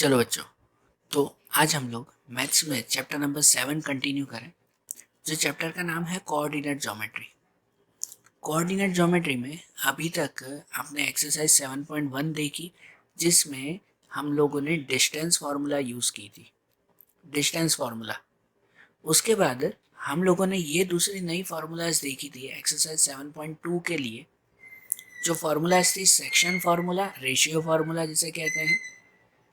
चलो बच्चों, तो आज हम लोग मैथ्स में चैप्टर नंबर 7 कंटिन्यू करें, जो चैप्टर का नाम है कोऑर्डिनेट ज्योमेट्री। कोऑर्डिनेट ज्योमेट्री में अभी तक आपने एक्सरसाइज 7.1 देखी, जिसमें हम लोगों ने डिस्टेंस फार्मूला यूज़ की थी। डिस्टेंस फार्मूला, उसके बाद हम लोगों ने ये दूसरी नई फार्मूलाज देखी थी एक्सरसाइज 7.2 के लिए, जो फार्मूलाज थी सेक्शन फार्मूला, रेशियो फार्मूला जिसे कहते हैं,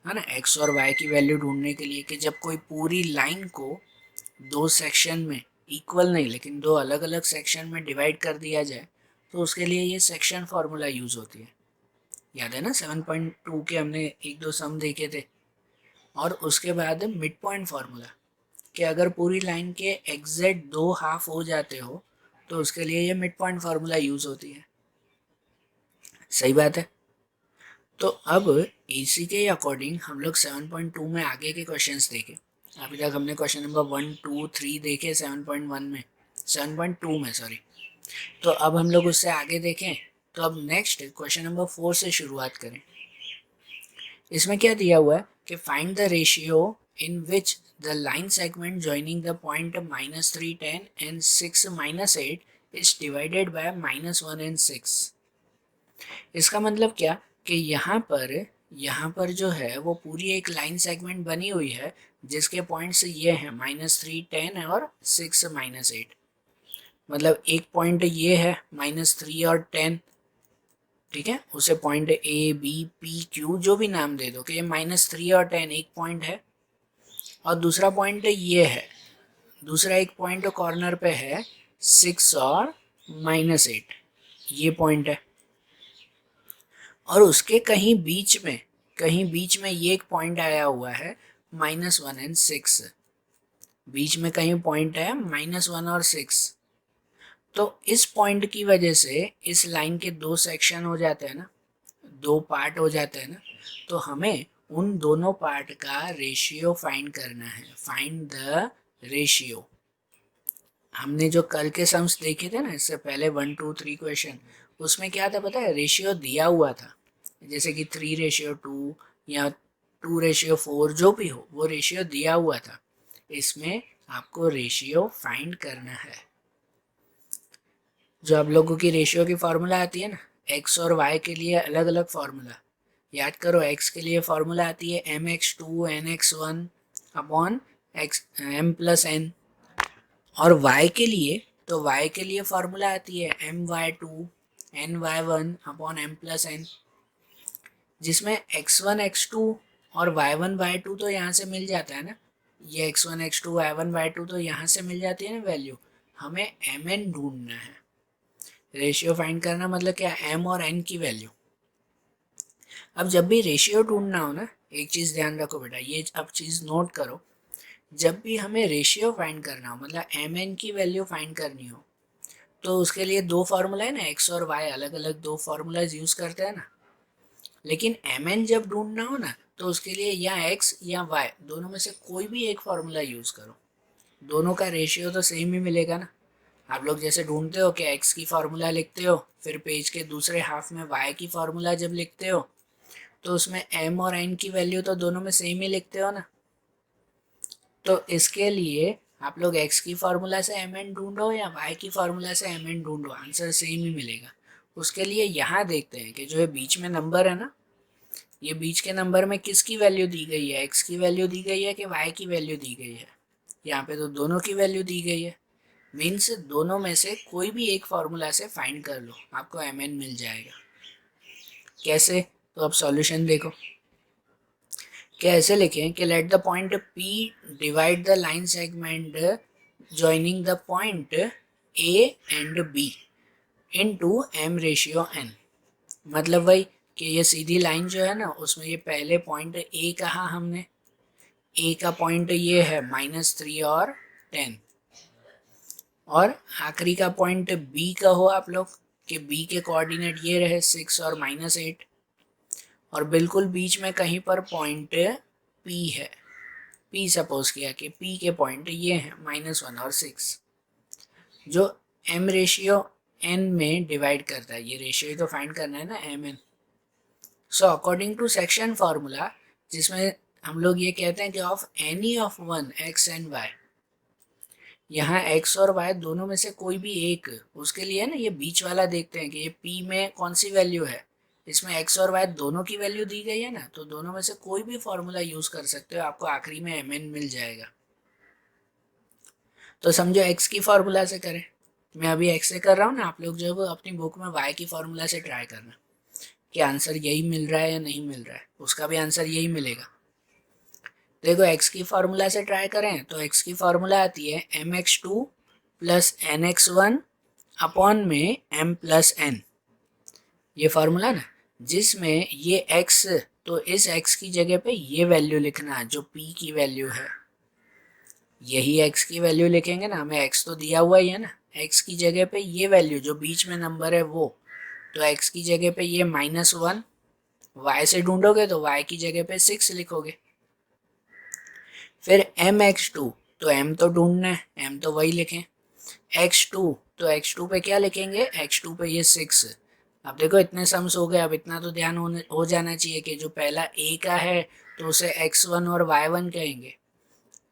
है ना, एक्स और वाई की वैल्यू ढूंढने के लिए कि जब कोई पूरी लाइन को दो सेक्शन में, इक्वल नहीं लेकिन दो अलग अलग सेक्शन में डिवाइड कर दिया जाए, तो उसके लिए ये सेक्शन फार्मूला यूज़ होती है। याद है ना, 7.2 के हमने एक दो सम देखे थे। और उसके बाद मिड पॉइंट फार्मूला, कि अगर पूरी लाइन के एग्जैक्ट दो हाफ हो जाते हो तो उसके लिए ये मिड पॉइंट फार्मूला यूज़ होती है। सही बात है। तो अब इसी के अकॉर्डिंग हम लोग 7.2 में आगे के क्वेश्चंस देखें। अभी तक हमने क्वेश्चन नंबर 1, 2, 3 देखे 7.1 में, 7.2 में सॉरी। तो अब हम लोग उससे आगे देखें। तो अब नेक्स्ट क्वेश्चन नंबर 4 से शुरुआत करें। इसमें क्या दिया हुआ है कि find the ratio in which the line segment joining the point -3, 10 and 6, -8 is divided bye -1 and 6। इसका मतलब क्या कि यहाँ पर जो है वो पूरी एक लाइन सेगमेंट बनी हुई है, जिसके पॉइंट्स ये हैं -3, 10 और 6, -8। मतलब एक पॉइंट ये है -3 और 10, ठीक है, उसे point A, B, P, Q जो भी नाम दे दो कि ये -3 और 10 एक पॉइंट है, और दूसरा पॉइंट ये है, दूसरा एक पॉइंट कॉर्नर पे है 6 और -8, ये पॉइंट है। और उसके कहीं बीच में ये एक पॉइंट आया हुआ है -1 एंड 6, बीच में कहीं पॉइंट है -1 और 6। तो इस पॉइंट की वजह से इस लाइन के दो सेक्शन हो जाते हैं ना, दो पार्ट हो जाते हैं ना, तो हमें उन दोनों पार्ट का रेशियो फाइंड करना है। Find the ratio. हमने जो कल के सम्स देखे थे ना, इससे पहले 1, 2, 3 क्वेश्चन, उसमें क्या था पता है, रेशियो दिया हुआ था, जैसे कि 3:2 या 2:4, जो भी हो वो रेशियो दिया हुआ था। इसमें आपको रेशियो फाइंड करना है। जो आप लोगों की रेशियो की फार्मूला आती है ना, एक्स और वाई के लिए अलग अलग फार्मूला याद करो। एक्स के लिए फार्मूला आती है mx2 nx1 upon x m+n, और y के लिए, तो y के लिए फार्मूला आती है my2 ny1 अपॉन m+n, जिसमें x1 x2 और y1 y2 तो यहाँ से मिल जाता है ना, ये x1 x2 y1 y2 तो यहाँ से मिल जाती है ना वैल्यू। हमें mn ढूंढना है। रेशियो फाइंड करना मतलब क्या, m और n की वैल्यू। अब जब भी रेशियो ढूंढना हो ना, एक चीज़ ध्यान रखो बेटा, ये अब चीज़ नोट करो, जब भी हमें रेशियो फाइंड करना हो, मतलब एम एन की वैल्यू फाइंड करनी हो, तो उसके लिए दो फार्मूला है ना, एक्स और वाई अलग अलग दो फार्मूलाज यूज़ करते हैं ना। लेकिन एम एन जब ढूंढना हो ना, तो उसके लिए या एक्स या वाई दोनों में से कोई भी एक फार्मूला यूज़ करो, दोनों का रेशियो तो सेम ही मिलेगा ना। आप लोग जैसे ढूंढते हो कि एक्स की फार्मूला लिखते हो, फिर पेज के दूसरे हाफ में वाई की फार्मूला जब लिखते हो, तो उसमें m और n की वैल्यू तो दोनों में सेम ही लिखते हो ना। तो इसके लिए आप लोग x की फार्मूला से mn ढूंढो या y की फार्मूला से mn ढूंढो, आंसर सेम ही मिलेगा। उसके लिए यहाँ देखते हैं कि जो है बीच में नंबर है ना, ये बीच के नंबर में किसकी वैल्यू दी गई है, x की वैल्यू दी गई है कि y की वैल्यू दी गई है। यहाँ पे तो दोनों की वैल्यू दी गई है, मीन्स दोनों में से कोई भी एक फार्मूला से फाइंड कर लो, आपको mn मिल जाएगा। कैसे, तो अब सॉल्यूशन देखो। क्या ऐसे लिखें कि let the point P divide the line segment joining the point A and B into m/n। मतलब वही कि ये सीधी लाइन जो है ना, उसमें ये पहले पॉइंट A कहा हमने, A का पॉइंट ये है -3 और 10, और आखिरी का पॉइंट B कहो आप लोग कि B के कोऑर्डिनेट ये रहे 6 और -8, और बिल्कुल बीच में कहीं पर पॉइंट P है। P सपोज किया कि P के पॉइंट ये हैं -1 और 6, जो m/n में डिवाइड करता है। ये रेशियो तो फाइंड करना है ना, mn। So according to section formula, जिसमें हम लोग ये कहते हैं कि of any of one x and y, यहाँ x और y दोनों में से कोई भी एक, उसके लिए ना ये बीच वाला देखते हैं कि ये p में कौन सी वैल्यू है, इसमें x और y दोनों की वैल्यू दी गई है ना, तो दोनों में से कोई भी फॉर्मूला यूज कर सकते हो, आपको आखिरी में mn मिल जाएगा। तो समझो x की फॉर्मूला से करें, मैं अभी x से कर रहा हूँ ना, आप लोग जो है वो अपनी बुक में y की फॉर्मूला से ट्राई करना कि आंसर यही मिल रहा है या नहीं मिल रहा है, उसका भी आंसर यही मिलेगा। देखो x की फॉर्मूला से ट्राई करें तो x की फॉर्मूला आती है mx2 प्लस nx1 अपॉन में m प्लस n, ये फार्मूला ना, जिसमें ये x, तो इस x की जगह पे ये वैल्यू लिखना है जो p की वैल्यू है, यही x की वैल्यू लिखेंगे ना, हमें x तो दिया हुआ ही है ना, x की जगह पे ये वैल्यू जो बीच में नंबर है वो, तो x की जगह पे ये -1, y से ढूंढोगे तो y की जगह पे 6 लिखोगे। फिर mx2, तो m तो ढूंढना है, m तो वही लिखें, x2, तो x2 पे क्या लिखेंगे, x2 पे ये 6। अब देखो इतने सम्स हो गए, अब इतना तो ध्यान हो जाना चाहिए कि जो पहला a का है तो उसे x1 और y1 कहेंगे,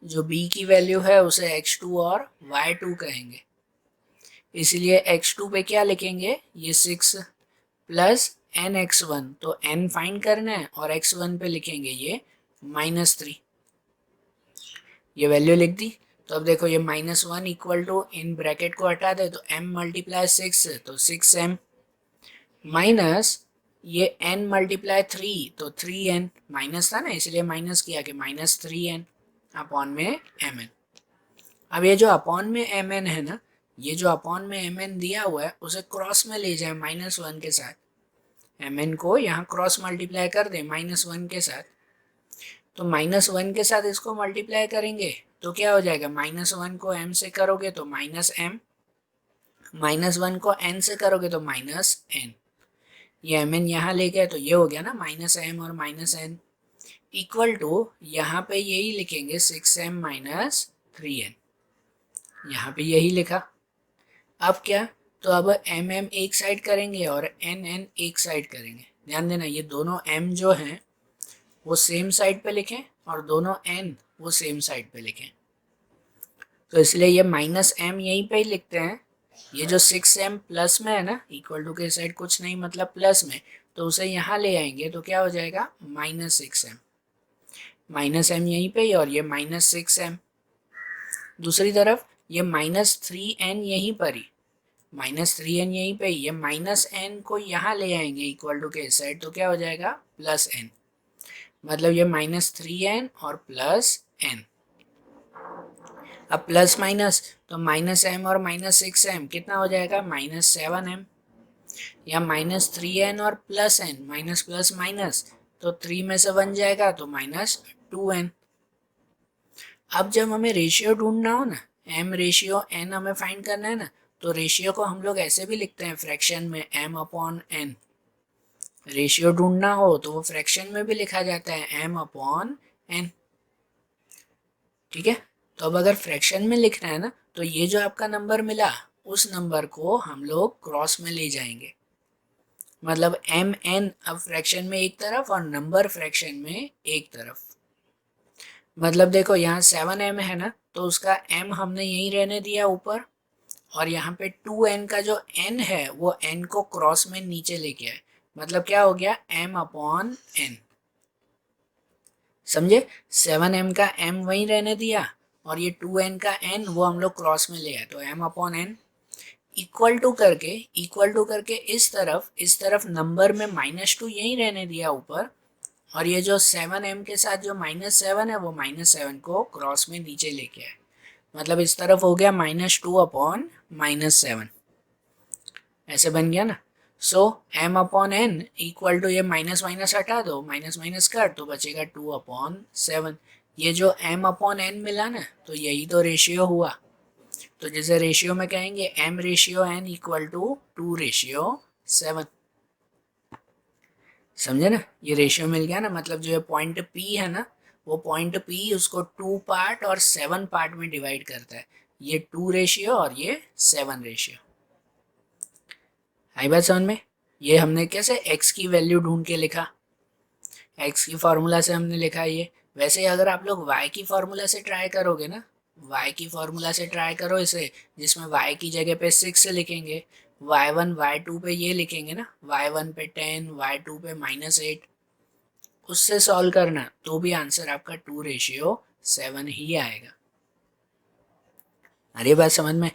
जो b की वैल्यू है उसे x2 और y2 कहेंगे, इसलिए x2 पे क्या लिखेंगे, ये 6 प्लस nx1, तो n फाइंड करना है और x1 पे लिखेंगे ये -3, ये वैल्यू लिख दी। तो अब देखो ये -1 इक्वल टू, इन ब्रैकेट को हटा दे तो m मल्टीप्लाई 6, तो 6m माइनस ये n मल्टीप्लाई 3, तो 3n, माइनस था ना इसलिए माइनस किया कि -3n अपॉन में mn। अब ये जो अपॉन में mn है ना, ये जो अपॉन में mn दिया हुआ है उसे क्रॉस में ले जाए -1 के साथ, mn को यहाँ क्रॉस मल्टीप्लाई कर दे -1 के साथ, तो -1 के साथ इसको मल्टीप्लाई करेंगे तो क्या हो जाएगा, -1 को m से करोगे तो -m, -1 को n से करोगे तो -n, ये mn यहाँ ले गए तो ये हो गया ना -m और -n इक्वल टू, यहाँ पे यही लिखेंगे 6m -3n, यहाँ पे यही लिखा। अब क्या, तो अब mm एक साइड करेंगे और nn एक साइड करेंगे, ध्यान देना ये दोनों m जो हैं वो सेम साइड पे लिखें और दोनों n वो सेम साइड पे लिखें, तो इसलिए ये -m यहीं पे ही लिखते हैं, ये जो 6m प्लस में है ना, इक्वल टू के साइड कुछ नहीं मतलब प्लस में, तो उसे यहाँ ले आएंगे तो क्या हो जाएगा -6m, -m यहीं पे ही और ये -6m, दूसरी तरफ ये -3n यहीं पर ही, -3n यहीं पे ही, ये -n को यहाँ ले आएंगे इक्वल टू के साइड तो क्या हो जाएगा +n, मतलब ये -3n और +n, अब प्लस माइनस तो -m और -6m कितना हो जाएगा -7m, या -3n और +n, माइनस प्लस माइनस तो 3 में से 1 जाएगा तो -2n। अब जब हमें रेशियो ढूंढना हो ना, m रेशियो n हमें फाइंड करना है ना, तो रेशियो को हम लोग ऐसे भी लिखते हैं फ्रैक्शन में m/n, रेशियो ढूंढना हो तो वो फ्रैक्शन में भी लिखा जाता है m/n, ठीक है। तो अब अगर फ्रैक्शन में लिखना है ना, तो ये जो आपका नंबर मिला उस नंबर को हम लोग क्रॉस में ले जाएंगे, मतलब mn अब फ्रैक्शन में एक तरफ और नंबर फ्रैक्शन में एक तरफ, मतलब देखो यहाँ 7m है ना, तो उसका m हमने यहीं रहने दिया ऊपर, और यहाँ पे 2n का जो n है वो n को क्रॉस में नीचे लेके आए, मतलब क्या हो गया m/n, समझे, 7m का m वहीं रहने दिया और ये 2n का n वो हम लोग क्रॉस में ले आए, तो m/n इक्वल टू करके इस तरफ नंबर में -2 यहीं रहने दिया ऊपर, और ये जो 7m के साथ जो -7 है वो -7 को क्रॉस में नीचे लेके आए, मतलब इस तरफ हो गया -2/-7, ऐसे बन गया ना। सो m/n इक्वल टू ये माइनस माइनस हटा दो, माइनस माइनस कर तो बचेगा 2/7, ये जो m/n मिला ना, तो यही तो रेशियो हुआ, तो जैसे रेशियो में कहेंगे m/n इक्वल टू 2/7, समझे ना, ये रेशियो मिल गया ना, मतलब जो पॉइंट P है ना, वो पॉइंट P उसको 2 पार्ट और 7 पार्ट में डिवाइड करता है, ये 2 रेशियो और ये 7 रेशियो, आई बात समझ में। ये हमने कैसे x की वैल्यू ढूंढ के लिखा, x की फॉर्मूला से हमने लिखा ये, वैसे ही अगर आप लोग y की फॉर्मूला से ट्राई करोगे ना, y की फॉर्मूला से ट्राई करो इसे, जिसमें y की जगह पे 6 लिखेंगे, y1 y2 पे ये लिखेंगे ना, y1 पे 10, y2 पे -8, उससे सॉल्व करना तो भी आंसर आपका 2:7 ही आएगा। अरे बात समझ में?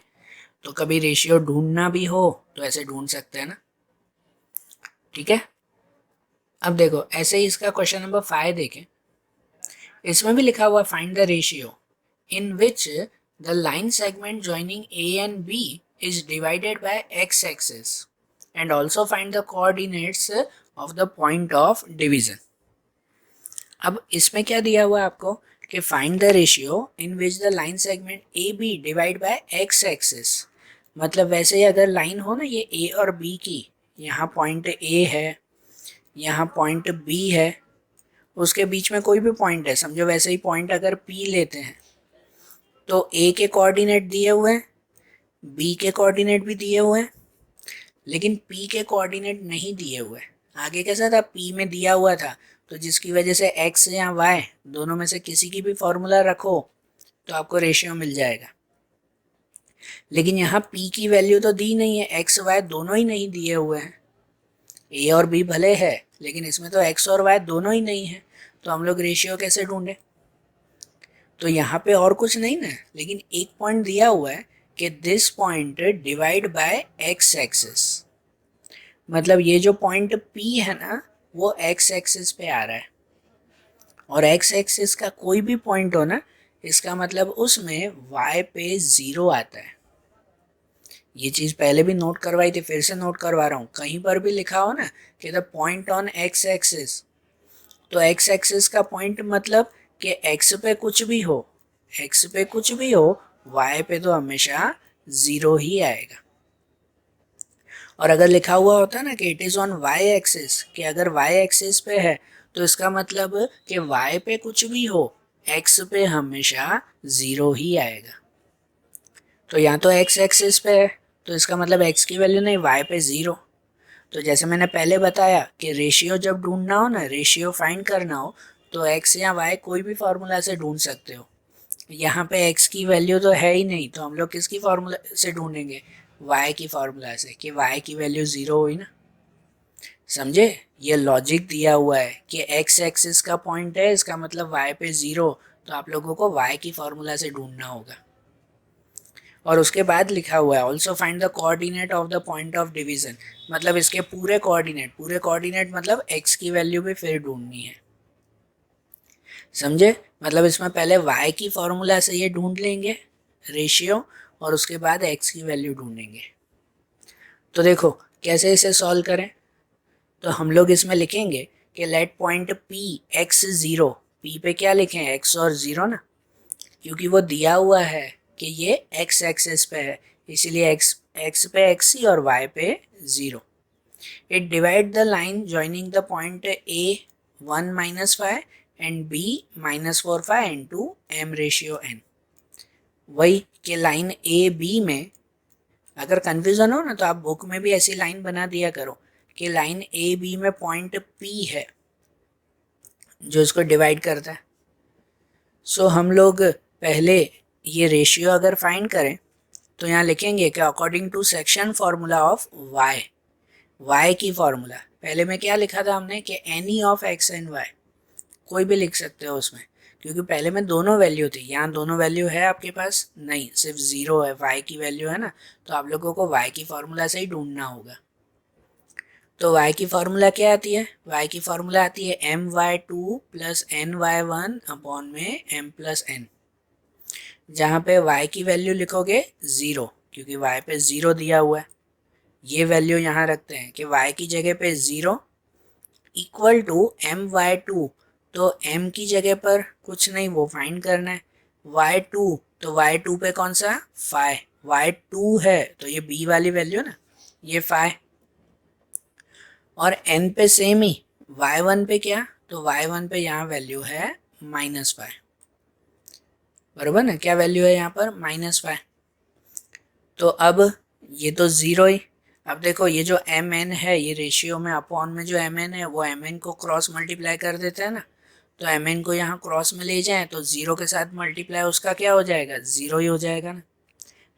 तो कभी रेशियो ढूंढना भी हो तो ऐसे ढूंढ सकते हैं ना, ठीक है। अब देखो ऐसे ही इसका क्वेश्चन नंबर 5 देखें। इसमें भी लिखा हुआ find the ratio in which the line segment joining A and B is divided by x axis and also find the coordinates of the point of division. अब इसमें क्या दिया हुआ है आपको कि find the ratio in which the line segment A B divide by x axis. मतलब वैसे ही अगर लाइन हो ना ये ए और बी की, यहाँ पॉइंट ए है, यहाँ पॉइंट बी है, उसके बीच में कोई भी पॉइंट है, समझो वैसे ही पॉइंट अगर पी लेते हैं तो ए के कोऑर्डिनेट दिए हुए हैं, बी के कोऑर्डिनेट भी दिए हुए हैं, लेकिन पी के कोऑर्डिनेट नहीं दिए हुए। आगे कैसा था, पी में दिया हुआ था, तो जिसकी वजह से एक्स या वाई दोनों में से किसी की भी फॉर्मूला रखो तो आपको रेशियो मिल जाएगा। लेकिन यहाँ पी की वैल्यू तो दी नहीं है, एक्स वाई दोनों ही नहीं दिए हुए हैं। ए और बी भले है लेकिन इसमें तो एक्स और वाई दोनों ही नहीं है, तो हम लोग रेशियो कैसे ढूंढे? तो यहाँ पे और कुछ नहीं ना, लेकिन एक पॉइंट दिया हुआ है कि this point divide by x axis. मतलब ये जो पॉइंट P है ना वो एक्स एक्सिस पे आ रहा है, और एक्स एक्सिस का कोई भी पॉइंट हो ना, इसका मतलब उसमें y पे 0 आता है। ये चीज़ पहले भी नोट करवाई थी, फिर से नोट करवा रहा हूँ। कहीं पर भी लिखा हो ना कि the point on x axis, तो एक्स एक्सिस का पॉइंट मतलब कि एक्स पे कुछ भी हो, एक्स पे कुछ भी हो, वाई पे तो हमेशा 0 ही आएगा। और अगर लिखा हुआ होता ना कि it is on y axis, कि अगर वाई एक्सिस पे है तो इसका मतलब कि वाई पे कुछ भी हो, एक्स पे हमेशा 0 ही आएगा। तो यहाँ तो एक्स एक्सिस पे है तो इसका मतलब एक्स की वैल्यू नहीं, वाई पे 0। तो जैसे मैंने पहले बताया कि रेशियो जब ढूंढना हो ना, रेशियो फाइंड करना हो, तो एक्स या वाई कोई भी फार्मूला से ढूंढ सकते हो। यहाँ पे एक्स की वैल्यू तो है ही नहीं, तो हम लोग किसकी फार्मूला से ढूंढेंगे? वाई की फार्मूला से, कि वाई की वैल्यू 0 हुई ना। समझे? ये लॉजिक दिया हुआ है कि एक्स एक्सिस का पॉइंट है, इसका मतलब वाई पे 0, तो आप लोगों को वाई की फार्मूला से ढूंढना होगा। और उसके बाद लिखा हुआ है also find the coordinate of the point of division. मतलब इसके पूरे कोऑर्डिनेट मतलब एक्स की वैल्यू भी फिर ढूंढनी है। समझे? मतलब इसमें पहले y की फॉर्मूला से ये ढूंढ लेंगे रेशियो, और उसके बाद x की वैल्यू ढूंढेंगे। तो देखो कैसे इसे सॉल्व करें। तो हम लोग इसमें लिखेंगे कि let point p x 0, p पे क्या लिखें, x और 0 ना, क्योंकि वो दिया हुआ है कि ये x एक्सिस पे है, इसीलिए x पे x ही और y पे 0। It divide the line joining the point A 1 minus phi and B minus 4 phi into m ratio n। वही कि लाइन ए बी में अगर कन्फ्यूज़न हो ना तो आप बुक में भी ऐसी लाइन बना दिया करो कि लाइन ए बी में पॉइंट पी है जो इसको डिवाइड करता है। सो हम लोग पहले ये रेशियो अगर फाइंड करें तो यहाँ लिखेंगे कि according to section formula of y, y की फॉर्मूला पहले में क्या लिखा था हमने कि any of x and y, कोई भी लिख सकते हो उसमें, क्योंकि पहले में दोनों वैल्यू थी। यहाँ दोनों वैल्यू है आपके पास नहीं, सिर्फ 0 है, y की वैल्यू है ना, तो आप लोगों को y की फॉर्मूला से ही ढूंढना होगा। तो y की फॉर्मूला क्या आती है? y की फॉर्मूला आती है my2 प्लस ny1 अपॉन में m प्लस n, जहाँ पे y की वैल्यू लिखोगे 0, क्योंकि y पे 0 दिया हुआ है। ये वैल्यू यहाँ रखते हैं कि y की जगह पे 0 इक्वल टू my2, तो m की जगह पर कुछ नहीं, वो फाइंड करना है। y2, तो y2 पे कौन सा, फाई, y2 है तो ये b वाली वैल्यू ना, ये फाई। और n पे सेम ही, y1 पे क्या, तो y1 पे यहाँ वैल्यू है -5, बराबर ना, क्या वैल्यू है यहाँ पर, -5। तो अब ये तो 0 ही। अब देखो ये जो एम एन है, ये रेशियो में अपॉन में जो एम एन है वो एम एन को क्रॉस मल्टीप्लाई कर देता है ना, तो एम एन को यहाँ क्रॉस में ले जाएं तो 0 के साथ मल्टीप्लाई उसका क्या हो जाएगा, 0 ही हो जाएगा ना।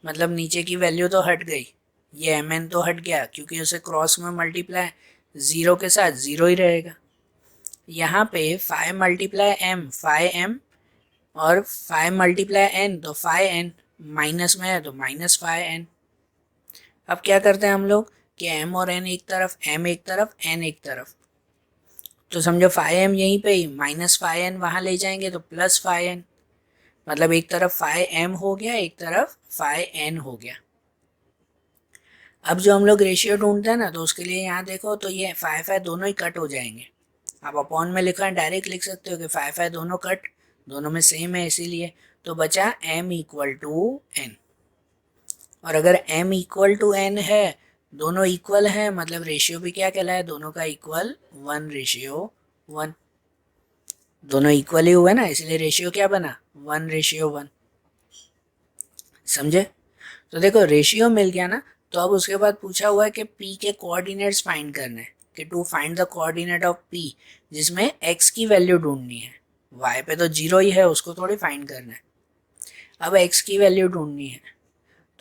मतलब नीचे की वैल्यू तो हट गई, ये एम एन तो हट गया क्योंकि उसे क्रॉस में मल्टीप्लाई 0 के साथ 0 ही रहेगा। यहाँ पे 5 मल्टीप्लाई एम 5m और 5 मल्टीप्लाई एन तो 5n, माइनस में है तो -5n। अब क्या करते हैं हम लोग कि m और n एक तरफ, m एक तरफ, n एक तरफ, तो समझो 5m यहीं पे ही, -5n वहाँ ले जाएंगे तो +5n, मतलब एक तरफ 5m हो गया, एक तरफ 5n हो गया। अब जो हम लोग रेशियो ढूंढते हैं ना, तो उसके लिए यहाँ देखो तो ये 5 दोनों ही कट हो जाएंगे। आप अपॉन में लिखा है, डायरेक्ट लिख सकते हो कि 5 दोनों कट, दोनों में सेम है इसीलिए, तो बचा m इक्वल टू n। और अगर m इक्वल टू n है, दोनों इक्वल है, मतलब रेशियो भी क्या कहलाए, दोनों का इक्वल 1:1। दोनों इक्वल ही हुए ना, इसलिए रेशियो क्या बना, 1:1। समझे? तो देखो रेशियो मिल गया ना, तो अब उसके बाद पूछा हुआ है कि p के कोऑर्डिनेट्स फाइंड करने, कि to find the coordinate of p, जिसमें x की वैल्यू ढूंढनी है। y पे तो 0 ही है, उसको थोड़ी फाइंड करना है। अब x की वैल्यू ढूंढनी है,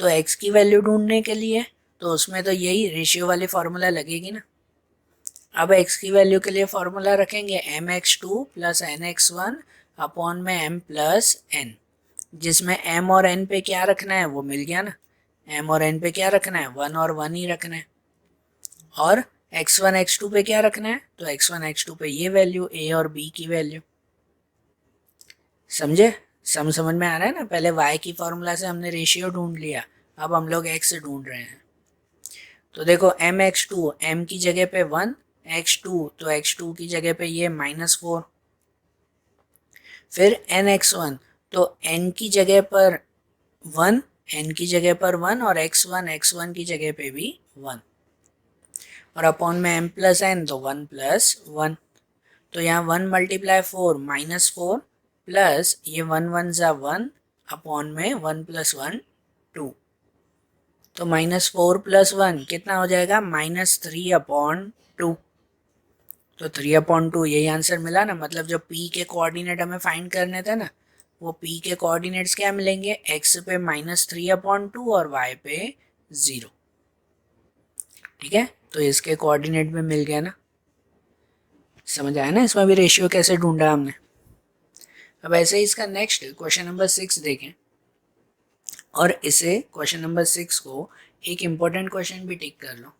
तो x की वैल्यू ढूंढने के लिए तो उसमें तो यही रेशियो वाली फॉर्मूला लगेगी ना। अब x की वैल्यू के लिए फॉर्मूला रखेंगे mx2 + nx1 अपॉन में m + n, जिसमें m और n पे क्या रखना है वो मिल गया ना। m और n पे क्या रखना है, 1 और 1 ही रखना है। और x1 x2 पे क्या रखना है, तो x1 x2 पे ये वैल्यू a और b की वैल्यू। समझे? समझ में आ रहा है ना। पहले y की फॉर्मूला से हमने रेशियो ढूंढ लिया, अब हम लोग x ढूंढ रहे हैं। तो देखो mx2, m की जगह पे 1, x2 तो x2 की जगह पे ये -4, फिर nx1 तो n की जगह पर 1, n की जगह पर 1 और x1 की जगह पे भी 1, और अपॉन में m + n तो 1 + 1। तो यहाँ 1 × 4 -4 प्लस ये 1 1 ज़ा 1 अपॉन में 1 + 1 2, तो -4 + 1 कितना हो जाएगा, -3/2। तो 3/2 यही आंसर मिला ना। मतलब जो p के कोऑर्डिनेट हमें फाइंड करने थे ना, वो p के कोऑर्डिनेट्स क्या मिलेंगे, x पे -3/2 और y पे 0। ठीक है, तो इसके कोऑर्डिनेट भी मिल गया ना। समझ आया ना इसमें भी रेशियो कैसे ढूंढा हमने। अब ऐसे ही इसका नेक्स्ट क्वेश्चन नंबर 6 देखें, और इसे क्वेश्चन नंबर 6 को एक इम्पोर्टेंट क्वेश्चन भी टिक कर लो,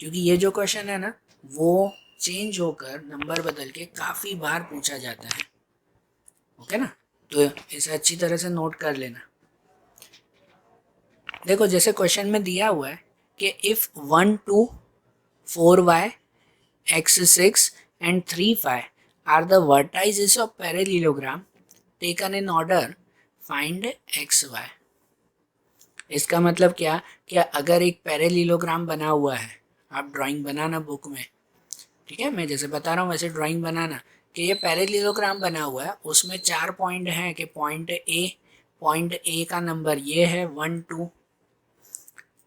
क्योंकि ये जो क्वेश्चन है ना वो चेंज होकर नंबर बदल के काफ़ी बार पूछा जाता है। ओके ना, तो इसे अच्छी तरह से नोट कर लेना। देखो जैसे क्वेश्चन में दिया हुआ है कि if 1 2 4y x6 and 3 5 are the vertices of parallelogram taken in order, find xy। इसका मतलब क्या कि अगर एक पैरेललोग्राम बना हुआ है, आप ड्राइंग बनाना बुक में, ठीक है, मैं जैसे बता रहा हूँ वैसे ड्राइंग बनाना, कि ये पैरेललोग्राम बना हुआ है, उसमें 4 पॉइंट हैं कि पॉइंट ए का नंबर ये है 1 2,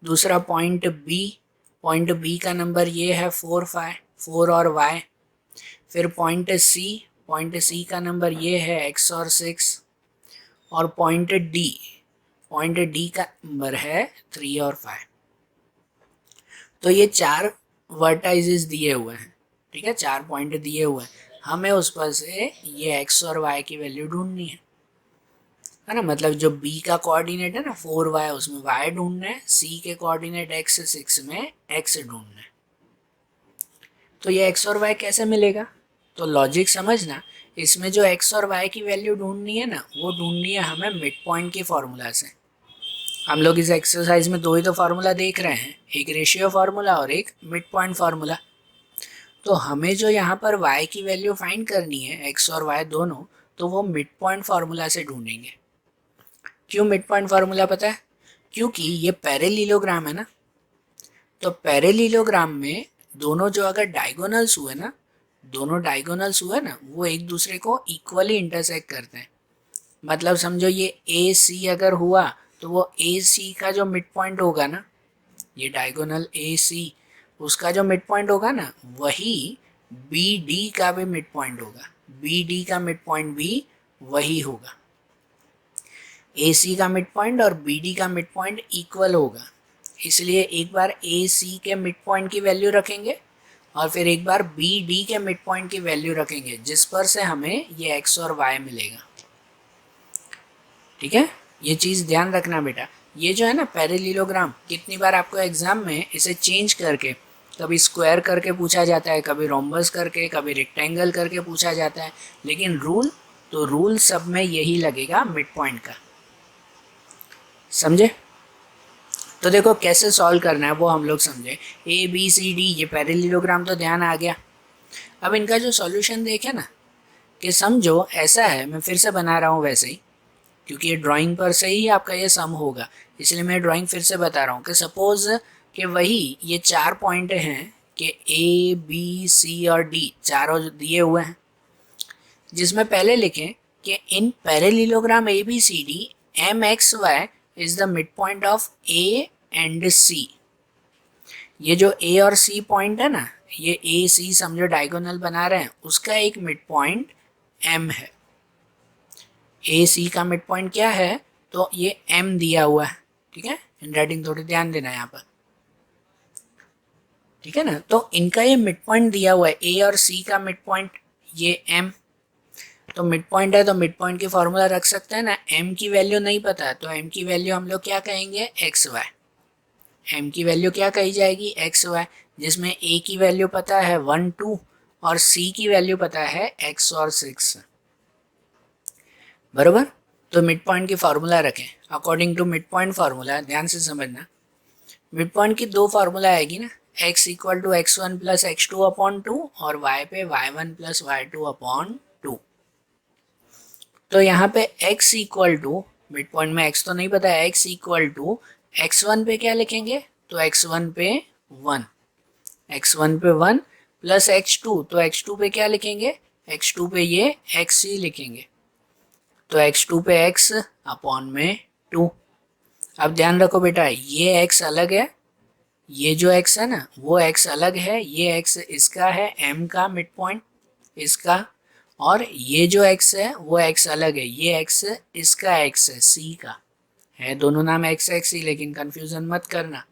दूसरा पॉइंट बी का नंबर ये है 4 5 4 और y, फिर पॉइंट सी का नंबर ये है x और 6, और पॉइंट डी का नंबर है 3 और 5। तो ये 4 वर्टाइजेस दिए हुए हैं, ठीक है, 4 पॉइंट दिए हुए हैं, हमें उस पर से ये x और y की वैल्यू ढूंढनी है ना। मतलब जो b का कोऑर्डिनेट है ना 4y, उसमें y ढूंढना है, c के कोऑर्डिनेट x 6 में x ढूंढना है। तो ये x और y कैसे मिलेगा, तो लॉजिक समझना। इसमें जो x और y की वैल्यू ढूंढनी है ना, वो ढूंढनी है हमें मिड पॉइंट की फॉर्मूला से। हम लोग इस एक्सरसाइज में 2 ही तो फार्मूला देख रहे हैं, एक रेशियो फार्मूला और एक मिड पॉइंट फार्मूला। तो हमें जो यहाँ पर y की वैल्यू फाइंड करनी है, x और y दोनों, तो वो मिड पॉइंट फार्मूला से ढूंढेंगे। क्यों मिड पॉइंट फार्मूला पता है, क्योंकि ये पैरेललोग्राम है ना, तो पैरेललोग्राम में दोनों जो अगर डायगोनल्स हुए ना, वो एक दूसरे को इक्वली इंटरसेक्ट करते हैं। मतलब समझो ये ए सी अगर हुआ, तो वो ए सी का जो मिड पॉइंट होगा ना, ये डायगोनल ए सी, उसका जो मिड पॉइंट होगा ना, वही बी डी का भी मिड पॉइंट होगा। बी डी का मिड पॉइंट भी वही होगा। ए सी का मिड पॉइंट और बी डी का मिड पॉइंट इक्वल होगा, इसलिए एक बार ए सी के मिड पॉइंट की वैल्यू रखेंगे और फिर एक बार बी डी के मिड पॉइंट की वैल्यू रखेंगे, जिस पर से हमें ये एक्स और वाई मिलेगा। ठीक है, ये चीज़ ध्यान रखना बेटा। ये जो है ना पैरेललोग्राम, कितनी बार आपको एग्जाम में इसे चेंज करके, कभी स्क्वायर करके पूछा जाता है, कभी रोम्बस करके, कभी रेक्टेंगल करके पूछा जाता है, लेकिन रूल सब में यही लगेगा, मिड पॉइंट का। समझे? तो देखो कैसे सॉल्व करना है वो हम लोग समझे। ए बी सी डी, ये पैरेललोग्राम तो ध्यान आ गया। अब इनका जो सॉल्यूशन देखे ना, कि समझो ऐसा है, मैं फिर से बना रहा हूँ वैसे ही, क्योंकि ये ड्राइंग पर से ही आपका ये सम होगा, इसलिए मैं ड्राइंग फिर से बता रहा हूँ कि सपोज कि वही ये 4 पॉइंट हैं कि ए बी सी और डी चारों दिए हुए हैं, जिसमें पहले लिखें कि in parallelogram A B C D M X Y is the mid point of A and C. ये जो ए और सी पॉइंट है ना, ये ए सी समझो डायगोनल बना रहे हैं, उसका एक मिड पॉइंट एम है। ए सी का मिड पॉइंट क्या है, तो ये एम दिया हुआ है। ठीक है, हैंडराइटिंग थोड़ी ध्यान देना है यहाँ पर। ठीक है ना, तो इनका ये मिड पॉइंट दिया हुआ है, ए और सी का मिड पॉइंट ये एम। तो मिड पॉइंट है तो मिड पॉइंट की फॉर्मूला रख सकते हैं ना। एम की वैल्यू नहीं पता है तो एम की वैल्यू हम लोग क्या कहेंगे, एक्स वाई। एम की वैल्यू क्या कही जाएगी, एक्स वाई, जिसमें ए की वैल्यू पता है 1 2 और सी की वैल्यू पता है एक्स और 6। बरोबर। तो मिड पॉइंट की फार्मूला रखें according to mid point formula. ध्यान से समझना, मिड पॉइंट की दो फार्मूला आएगी ना, x equal to x1 plus x2 upon 2 और y पे y1 प्लस y2 अपॉन 2। तो यहाँ पे x equal to, mid point में x तो नहीं पता है, x इक्वल टू x1 पे क्या लिखेंगे, तो x1 पे 1, x1 पे 1 प्लस x2, तो x2 पे क्या लिखेंगे, x2 पे ये x ही लिखेंगे, तो x2 पे x अपॉन में 2। अब ध्यान रखो बेटा, ये x अलग है, ये जो x है ना वो x अलग है, ये x इसका है m का मिड पॉइंट इसका, और ये जो x है वो x अलग है, ये x इसका x है c का है, दोनों नाम x x ही, लेकिन कंफ्यूजन मत करना।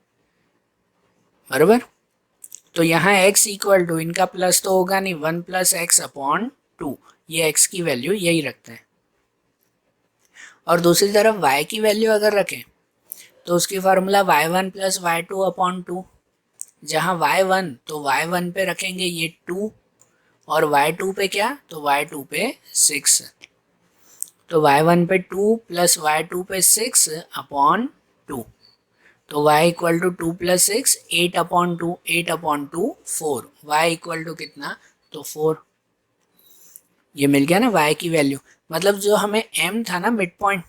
बराबर। तो यहाँ x इक्वल टू, इनका प्लस तो होगा नहीं, 1 प्लस एक्स अपॉन 2, ये x की वैल्यू यही रखते हैं। और दूसरी तरफ y की वैल्यू अगर रखें तो उसकी formula y1 plus y2 upon 2, जहाँ y1 तो y1 पे रखेंगे ये 2 और y2 पे क्या, तो y2 पे 6, तो y1 पे 2 प्लस y2 पे 6 अपॉन 2, तो y equal to 2 plus 6 8 upon 2, 8 upon 2 4, y equal to कितना, तो 4। ये मिल गया ना y की वैल्यू, मतलब जो हमें m था ना मिड पॉइंट,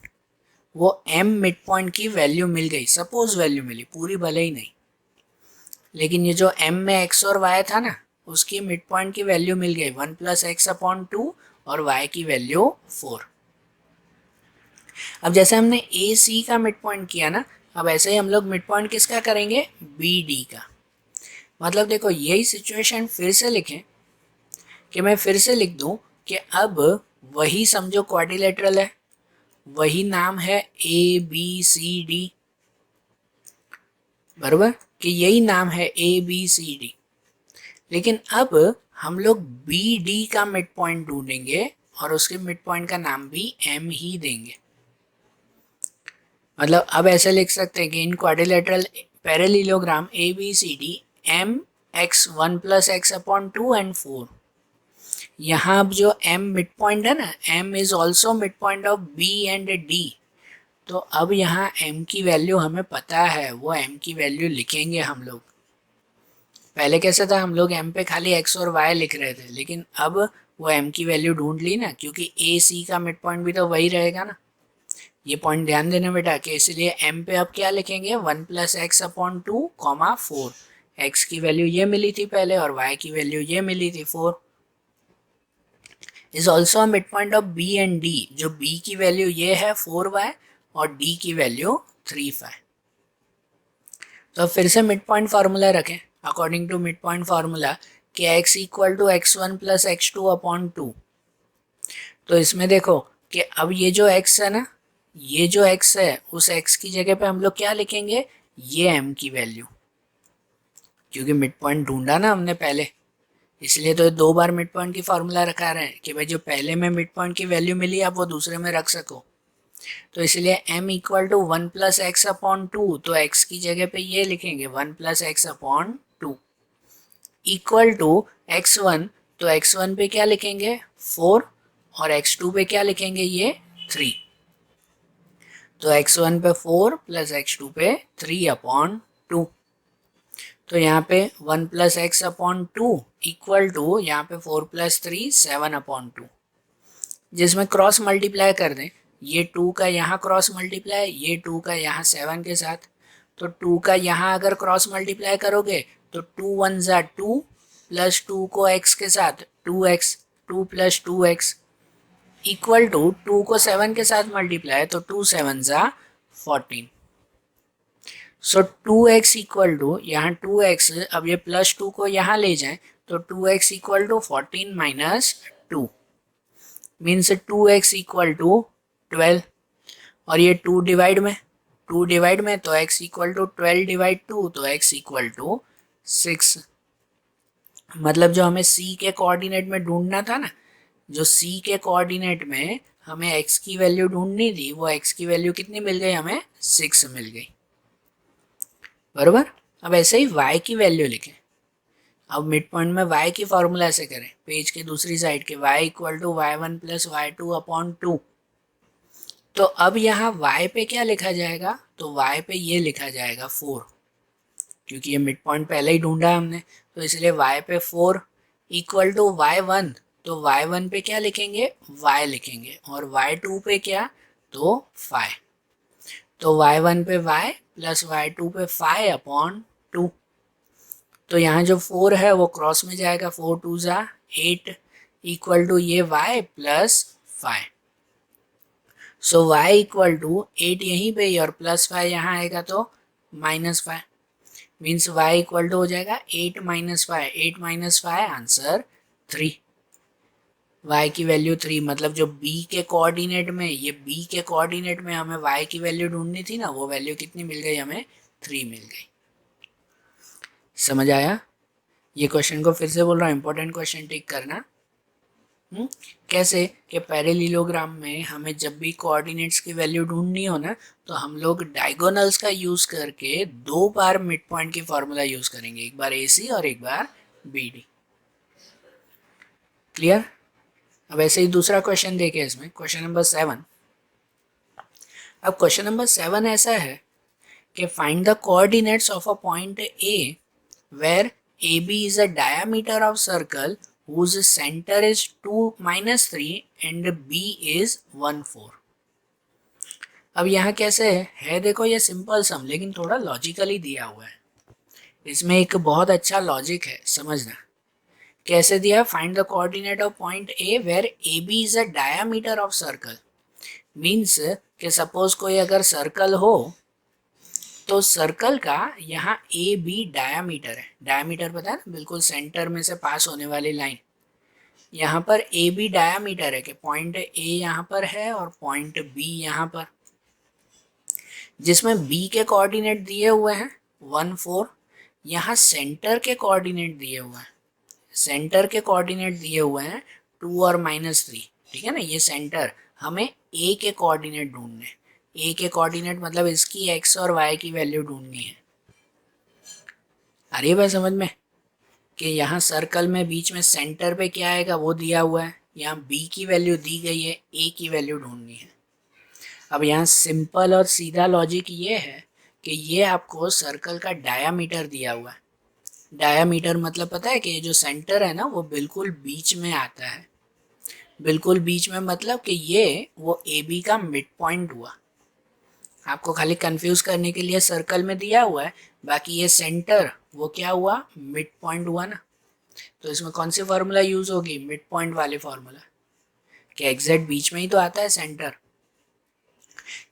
वो m मिड पॉइंट की वैल्यू मिल गई, सपोज वैल्यू मिली, पूरी भले ही नहीं, लेकिन ये जो m में x और y था ना उसकी मिड पॉइंट की वैल्यू मिल गई 1 प्लस एक्स अपॉन 2 और y की वैल्यू 4। अब जैसे हमने ए सी का मिड पॉइंट किया ना, अब ऐसे ही हम लोग मिड पॉइंट किसका करेंगे, बी डी का। मतलब देखो यही सिचुएशन फिर से लिखें, कि मैं फिर से लिख दूं कि अब वही समझो क्वाड्रिलेटरल है, वही नाम है ए बी सी डी, बराबर, कि यही नाम है ए बी सी डी, लेकिन अब हम लोग बी डी का मिड पॉइंट ढूंढेंगे और उसके मिड पॉइंट का नाम भी एम ही देंगे। मतलब अब ऐसे लिख सकते हैं कि in quadrilateral parallelogram A B C D M X 1 plus x upon 2 and 4, यहाँ अब जो m मिड पॉइंट है ना, m is also mid point of b and d, तो अब यहाँ m की वैल्यू हमें पता है, वो m की वैल्यू लिखेंगे हम लोग। पहले कैसे था, हम लोग m पे खाली x और y लिख रहे थे, लेकिन अब वो m की वैल्यू ढूंढ ली ना, क्योंकि a c का मिड पॉइंट भी तो वही रहेगा ना। ये पॉइंट ध्यान देना बेटा, कि इसलिए m पे अब क्या लिखेंगे, 1 plus x upon 2 comma 4, x की वैल्यू ये मिली थी पहले और y की वैल्यू ये मिली थी 4, is also mid point of b and d, जो b की वैल्यू ये है 4y और d की वैल्यू 3y। तो फिर से मिड पॉइंट फार्मूला रखें according to mid point formula, कि x equal to x1 plus x2 upon 2, तो इसमें देखो कि अब ये जो x है ना, ये जो x है उस x की जगह पे हम लोग क्या लिखेंगे, ये m की वैल्यू, क्योंकि मिड पॉइंट ढूंढा ना हमने पहले, इसलिए तो 2 बार मिड पॉइंट की फॉर्मूला रखा रहे हैं कि भाई जो पहले में मिड पॉइंट की वैल्यू मिली आप वो दूसरे में रख सको। तो इसलिए m इक्वल टू 1+x/2, तो x की जगह पे ये लिखेंगे 1+x/2 इक्वल टू x1, तो x1 पे क्या लिखेंगे 4 और x2 पे क्या लिखेंगे ये 3। तो x1 पे 4 प्लस x2 पे 3/2। तो यहाँ पे 1+x/2 इक्वल टू यहाँ पे 4+3 7/2, जिसमें क्रॉस मल्टीप्लाई कर दें, ये 2 का यहाँ क्रॉस मल्टीप्लाई, ये 2 का यहाँ 7 के साथ, तो 2 का यहाँ अगर क्रॉस मल्टीप्लाई करोगे तो 2 1 ज़ा 2 प्लस 2 को x के साथ 2x, 2 plus 2x equal to 2 को 7 के साथ मल्टीप्लाई तो 2 7 ज़ा 14। सो 2x इक्वल टू यहाँ 2x, अब ये प्लस 2 को यहाँ ले जाएं तो 2x equal to 14 minus 2 means 2x equal to 12, और ये 2 डिवाइड में तो x इक्वल टू 12 डिवाइड 2, तो x इक्वल टू 6। मतलब जो हमें c के कोऑर्डिनेट में ढूंढना था ना, जो c के कोऑर्डिनेट में हमें x की वैल्यू ढूंढनी थी, वो x की वैल्यू कितनी मिल गई हमें 6 मिल गई, बरोबर। अब ऐसे ही y की वैल्यू लिखें। अब मिड पॉइंट में y की फॉर्मूला ऐसे करें, पेज के दूसरी साइड के y equal to y1 plus y2/2। तो अब यहाँ y पे क्या लिखा जाएगा, तो y पे ये लिखा जाएगा 4, क्योंकि ये मिड पॉइंट पहले ही ढूंढा है हमने, तो इसलिए y पे 4 इक्वल टू y1, तो y1 पे क्या लिखेंगे y लिखेंगे, और y2 पे क्या, तो 5। तो y1 पे y प्लस y2 पे 5/2। तो यहाँ जो 4 है वो क्रॉस में जाएगा, 4 2 ज़ा 8 इक्वल टू ये y plus 5। So y equal to 8 यहीं पे ही और प्लस 5 यहाँ आएगा तो -5, मीन्स y इक्वल टू हो जाएगा 8 - 5, 8 - 5 आंसर 3। y की वैल्यू 3, मतलब जो b के कोऑर्डिनेट में, ये b के कोऑर्डिनेट में हमें y की वैल्यू ढूंढनी थी ना, वो वैल्यू कितनी मिल गई हमें 3 मिल गई। समझ आया? ये क्वेश्चन को फिर से बोल रहा हूँ, इंपॉर्टेंट क्वेश्चन टिक करना। कैसे कि पैरेललोग्राम में हमें जब भी कोऑर्डिनेट्स की वैल्यू ढूंढनी हो ना, तो हम लोग डायगोनल्स का यूज करके 2 बार मिड पॉइंट की फॉर्मूला यूज करेंगे, एक बार AC और एक बार BD। क्लियर? अब ऐसे ही दूसरा क्वेश्चन देखें, इसमें क्वेश्चन नंबर 7। अब क्वेश्चन नंबर 7 ऐसा है कि find the coordinates of a point A where AB is a diameter of circle whose center is 2 - 3 and B is 1 4। अब यहाँ कैसे है देखो, ये सिंपल सम लेकिन थोड़ा लॉजिकली दिया हुआ है, इसमें एक बहुत अच्छा लॉजिक है, समझना। कैसे दिया, find the coordinate of point A where AB is a diameter of circle, means कि सपोज कोई अगर सर्कल हो तो सर्कल का यहाँ AB डायामीटर है, डायामीटर पता है ना, बिल्कुल सेंटर में से पास होने वाली लाइन, यहाँ पर AB डायामीटर है कि पॉइंट A यहाँ पर है और पॉइंट B यहाँ पर, जिसमें B के कोऑर्डिनेट दिए हुए हैं 1 4, यहाँ सेंटर के कोऑर्डिनेट दिए हुए हैं, सेंटर के कोऑर्डिनेट दिए हुए हैं 2 और -3, ठीक है ना। ये सेंटर, हमें A के कोऑर्डिनेट ढूंढने हैं, A के कोऑर्डिनेट मतलब इसकी x और y की वैल्यू ढूंढनी है। अरे भाई समझ में कि यहाँ सर्कल में बीच में सेंटर पे क्या आएगा वो दिया हुआ है, यहाँ B की वैल्यू दी गई है, A की वैल्यू ढूंढनी है। अब यहाँ सिंपल और सीधा लॉजिक ये है कि ये आपको सर्कल का डायामीटर दिया हुआ है। डायामीटर मतलब पता है कि ये जो सेंटर है ना वो बिल्कुल बीच में आता है, बिल्कुल बीच में मतलब कि ये वो AB का मिड पॉइंट हुआ। आपको खाली कंफ्यूज करने के लिए सर्कल में दिया हुआ है, बाकी ये सेंटर वो क्या हुआ, मिड पॉइंट हुआ ना। तो इसमें कौन सी फार्मूला यूज होगी, मिड पॉइंट वाली फार्मूला, कि एग्जैक्ट बीच में ही तो आता है सेंटर,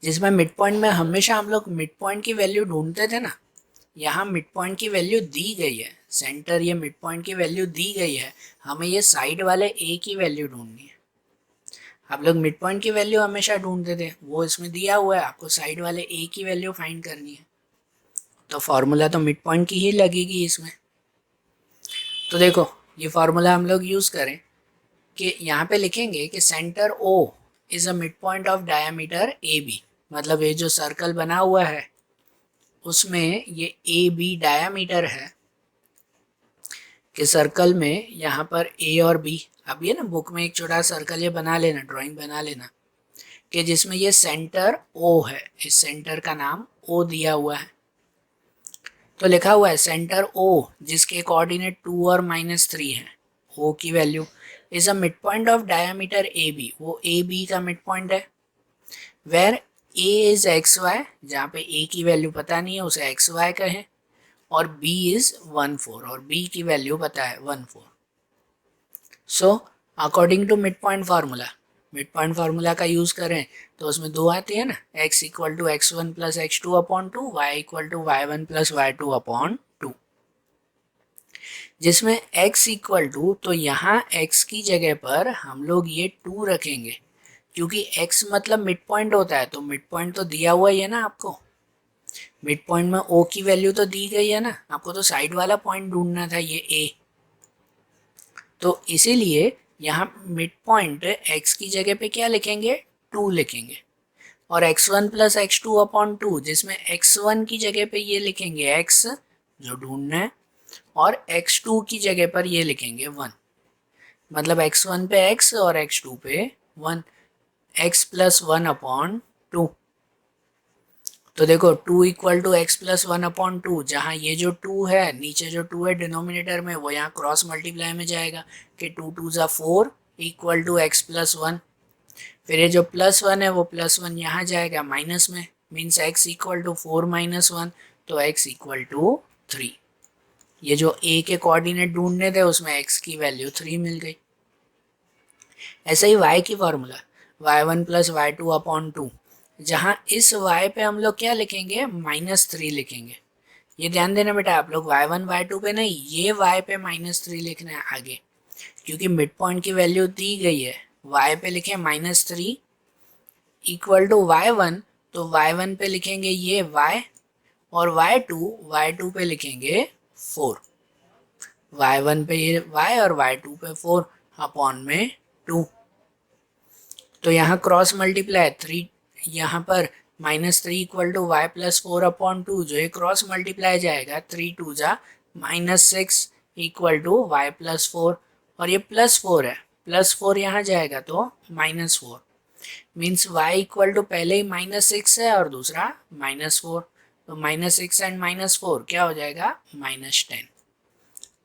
जिसमें मिड पॉइंट में हमेशा हम लोग मिड पॉइंट की वैल्यू ढूंढते थे ना। यहाँ मिड पॉइंट की वैल्यू दी गई है, सेंटर ये मिड पॉइंट की वैल्यू दी गई है, हमें ये साइड वाले A की वैल्यू ढूंढनी है। आप लोग मिड पॉइंट की वैल्यू हमेशा ढूंढते थे, वो इसमें दिया हुआ है, आपको साइड वाले ए की वैल्यू फाइंड करनी है, तो फार्मूला तो मिड पॉइंट की ही लगेगी इसमें। तो देखो ये फार्मूला हम लोग यूज़ करें कि यहाँ पे लिखेंगे कि centre O is a mid point of diameter A B, मतलब ये जो सर्कल बना हुआ है उसमें ये ए बी डायमीटर है कि सर्कल में यहाँ पर ए और बी, अब ये ना बुक में एक छोटा सर्कल ये बना लेना, ड्राइंग बना लेना कि जिसमें ये सेंटर ओ है, इस सेंटर का नाम ओ दिया हुआ है। तो लिखा हुआ है सेंटर ओ जिसके कोऑर्डिनेट 2 और -3 है, ओ की value is a mid point of diameter A B, वो ए बी का मिड पॉइंट है। Where A is x y, जहाँ पे ए की वैल्यू पता नहीं है उसे एक्स वाई कहें, और b इज 1 4, और b की वैल्यू पता है 1 4। So according to mid point formula, mid point formula का यूज करें तो उसमें दो आती है ना, x equal to x1 plus x2 upon 2, y equal to y1 plus y2 upon 2, जिसमें x इक्वल टू, तो यहाँ x की जगह पर हम लोग ये 2 रखेंगे क्योंकि x मतलब मिड पॉइंट होता है, तो मिड पॉइंट तो दिया हुआ ही है ना आपको, मिड पॉइंट में ओ की वैल्यू तो दी गई है ना, आपको तो साइड वाला पॉइंट ढूंढना था ये ए, तो इसीलिए यहाँ मिड पॉइंट x की जगह पे क्या लिखेंगे 2 लिखेंगे, और x1 प्लस x2 अपॉन 2 जिसमें x1 की जगह पे ये लिखेंगे x जो ढूंढना है, और x2 की जगह पर ये लिखेंगे 1, मतलब x1 पे x और x2 पे 1, x प्लस 1 अपॉन 2। तो देखो 2 equal to x plus 1 upon 2, जहाँ ये जो 2 है नीचे जो 2 है डिनोमिनेटर में, वो यहाँ क्रॉस मल्टीप्लाई में जाएगा कि 2 2 ज़ा 4 इक्वल टू एक्स प्लस 1, फिर ये जो प्लस 1 है वो प्लस 1 यहाँ जाएगा माइनस में, means x equal to 4 minus 1, तो x इक्वल टू 3। ये जो a के कोऑर्डिनेट ढूंढने थे उसमें x की वैल्यू 3 मिल गई। ऐसे ही y की formula y1 plus y2 upon 2, जहाँ इस y पे हम लोग क्या लिखेंगे -3 लिखेंगे, ये ध्यान देना बेटा आप लोग y1 y2 पे नहीं, ये y पे -3 लिखना है आगे, क्योंकि मिड पॉइंट की वैल्यू दी गई है, y पे लिखें -3 इक्वल टू y1, तो y1 पे लिखेंगे ये y, और y2 पे लिखेंगे 4, y1 पे ये y और y2 पे 4 अपॉन में 2, तो यहाँ क्रॉस मल्टीप्लाई 3, यहाँ पर -3 equal to y plus 4 upon 2, जो ये क्रॉस मल्टीप्लाई जाएगा 3 2 जा -6 इक्वल टू वाई प्लस 4, और ये प्लस 4 है, प्लस 4 यहाँ जाएगा तो -4, मीन्स y इक्वल टू पहले ही -6 है और दूसरा -4, तो -6 एंड -4 क्या हो जाएगा -10,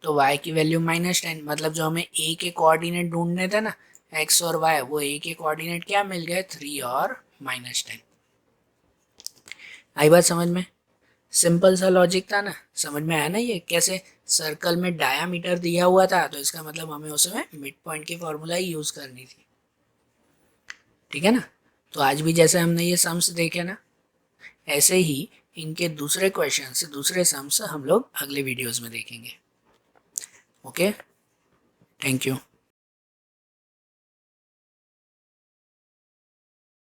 तो y की वैल्यू -10, मतलब जो हमें a के कोऑर्डिनेट ढूंढने थे ना x और y, वो a के कोऑर्डिनेट क्या मिल गए 3 और -10। आई बात समझ में? सिंपल सा लॉजिक था ना, समझ में आया ना ये कैसे सर्कल में डायामीटर दिया हुआ था, तो इसका मतलब हमें उसमें मिड पॉइंट की फॉर्मूला ही यूज करनी थी, ठीक है ना। तो आज भी जैसे हमने ये सम्स देखे ना, ऐसे ही इनके दूसरे क्वेश्चन दूसरे सम्स हम लोग अगले वीडियोस में देखेंगे। Okay, thank you.